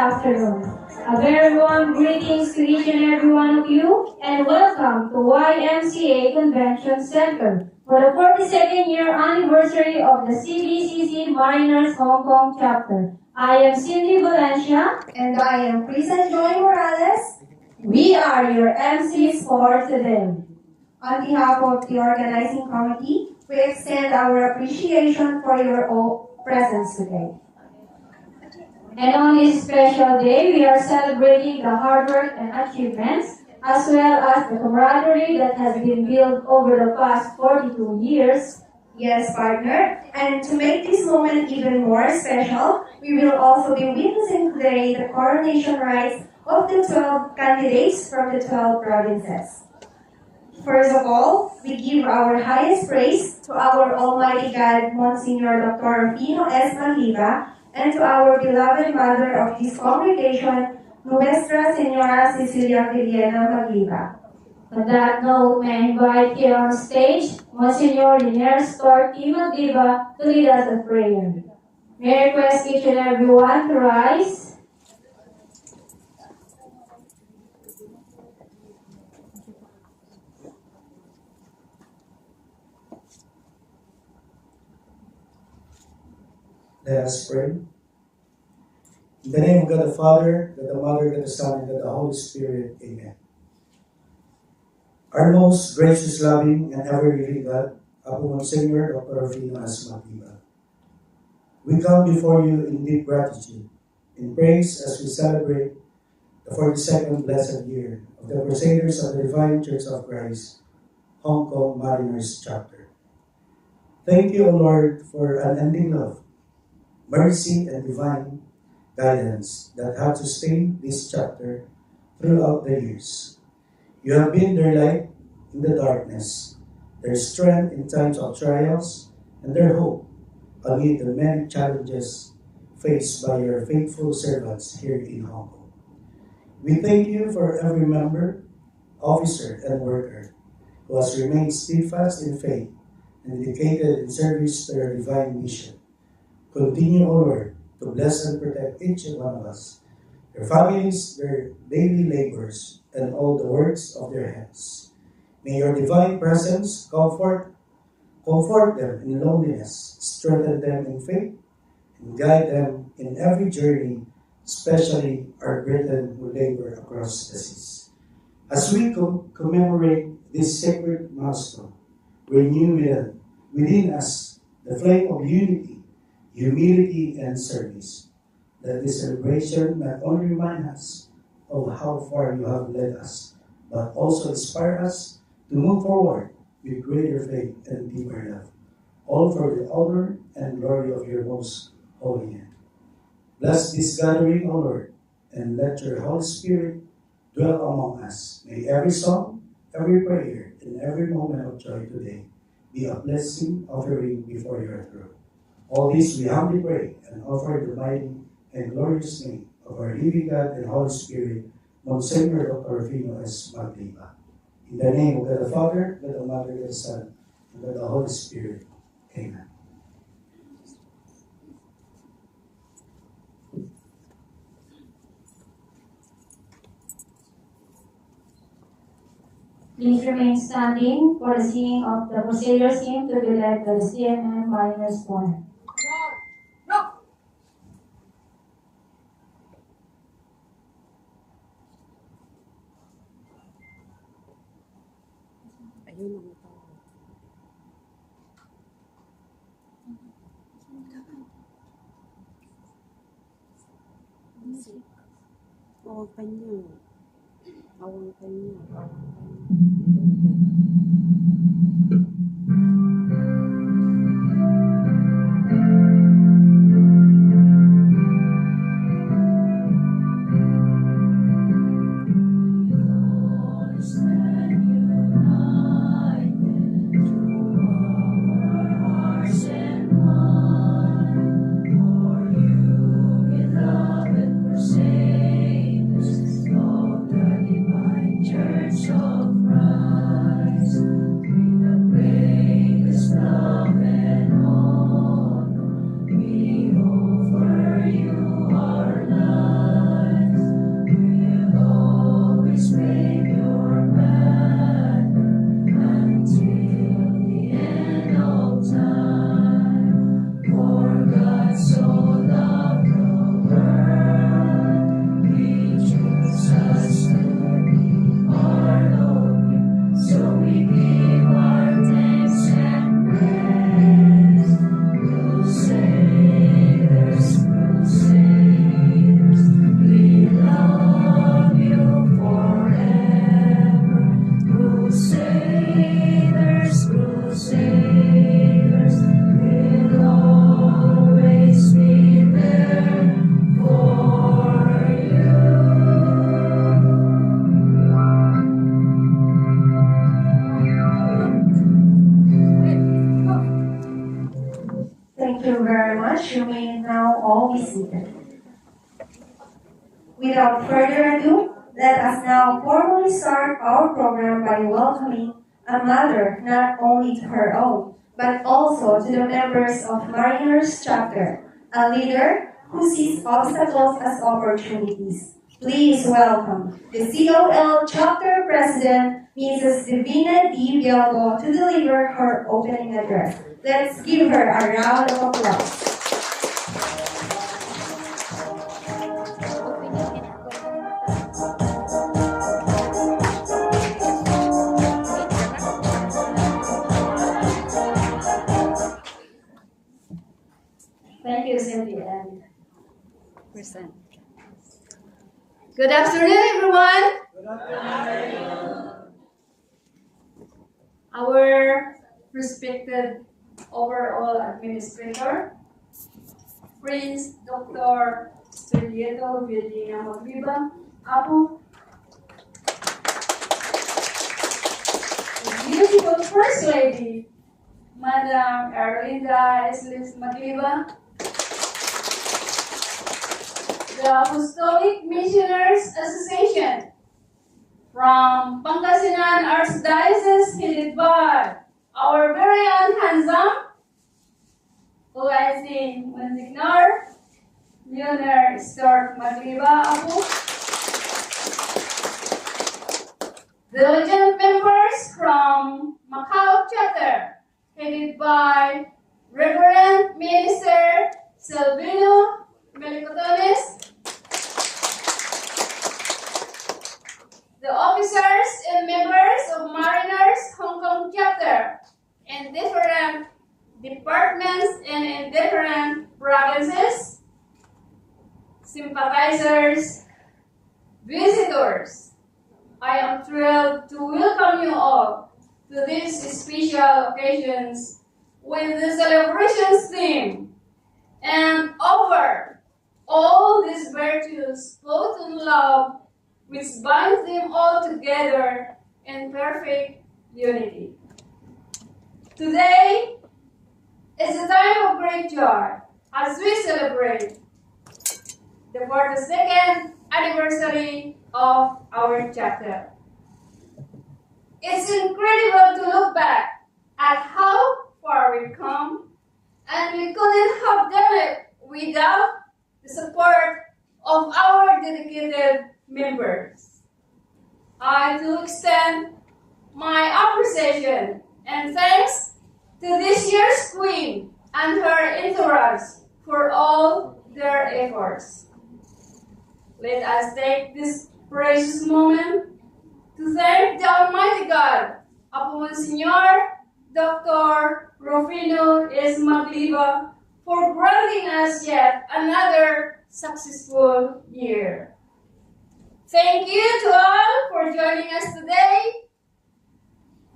afternoon. A very warm greetings to each and every one of you, and welcome to YMCA Convention Center for the 42nd year anniversary of the CBCC Mariners Hong Kong chapter. I am Cindy Valencia. And I am Prisa Joy Morales. We are your MCs for today. On behalf of the organizing committee, we extend our appreciation for your all presence today. And on this special day, we are celebrating the hard work and achievements, as well as the camaraderie that has been built over the past 42 years. Yes, partner. And to make this moment even more special, we will also be witnessing today the coronation rites of the 12 candidates from the 12 provinces. First of all, we give our highest praise to our Almighty God, Monsignor Dr. Rufino S. Magliba, and to our beloved mother of this congregation, Nuestra Señora Cecilia Villena Magliba. On that note, may I invite here on stage Monsignor Linares Torti Magliba to lead us in prayer. May I request each and everyone to rise. Let us pray. In the name of God the Father, God the Mother, God the Son, and God the Holy Spirit. Amen. Our most gracious, loving, and ever-living God, Apo Monsignor Dr. Rufino S. Magliba, we come before you in deep gratitude, in praise as we celebrate the 42nd blessed year of the Crusaders of the Divine Church of Christ, Hong Kong Mariners Chapter. Thank you, O Lord, for unending love, mercy, and divine guidance that have sustained this chapter throughout the years. You have been their light in the darkness, their strength in times of trials, and their hope amid the many challenges faced by your faithful servants here in Hong Kong. We thank you for every member, officer, and worker who has remained steadfast in faith and dedicated in service to your divine mission. Continue, O Lord, to bless and protect each one of us, their families, their daily labors, and all the works of their hands. May your divine presence comfort them in loneliness, strengthen them in faith, and guide them in every journey, especially our brethren who labor across the seas. As we commemorate this sacred milestone, renew within us the flame of unity, humility, and service. Let this celebration not only remind us of how far you have led us, but also inspire us to move forward with greater faith and deeper love, all for the honor and glory of your most holy name. Bless this gathering, O Lord, and let your Holy Spirit dwell among us. May every song, every prayer, and every moment of joy today be a blessing offering before your throne. All this we humbly pray and offer the mighty and glorious name of our living God and Holy Spirit, Monsignor Dr. Rufino S. Magliba. In the name of God the Father, God the Mother, God the Son, and God the Holy Spirit. Amen. Please remain standing for the singing of the Crusaders hymn to be led by the CMM Mariners Choir. Awang kanya. Awang kanya. Church of Christ, with the grace Without further ado, let us now formally start our program by welcoming a mother not only to her own, but also to the members of Mariners Chapter, a leader who sees obstacles as opportunities. Please welcome the COL Chapter President, Mrs. Divina D. Bielgo, to deliver her opening address. Let's give her a round of applause. Thank you, Cynthia. Present. Good afternoon, everyone. Our respected overall administrator, Prince Dr. Stelieto Virginia Magliba, Apo, the beautiful First Lady, Madam Erlinda Eslis Magliba, the Apostolic Missioners Association from Pangasinan Archdiocese, headed by our very own handsome OIC Monsignor Leonard Stork Magliba Apo, the Lieutenant members from Macau Chapter, headed by Reverend Minister Silvino Melicotones, the officers and members of Mariners Hong Kong Chapter in different departments and in different provinces, sympathizers, visitors, I am thrilled to welcome you all to these special occasions with the celebrations theme and offer all these virtues both in love which binds them all together in perfect unity. Today is a time of great joy as we celebrate the 42nd anniversary of our chapter. It's incredible to look back at how far we've come, and we couldn't have done it without the support of our dedicated members. I do extend my appreciation and thanks to this year's Queen and her entourage for all their efforts. Let us take this precious moment to thank the Almighty God, Apo Monsignor Dr. Rufino S. Magliba, for granting us yet another successful year. Thank you to all for joining us today.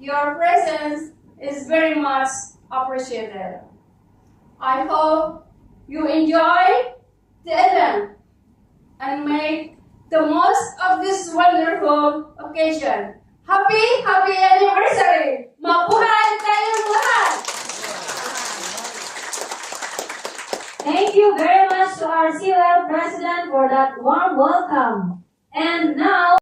Your presence is very much appreciated. I hope you enjoy the event and make the most of this wonderful occasion. Happy anniversary! Mabuhay tayong lahat! Thank you very much to our COL President for that warm welcome. And now,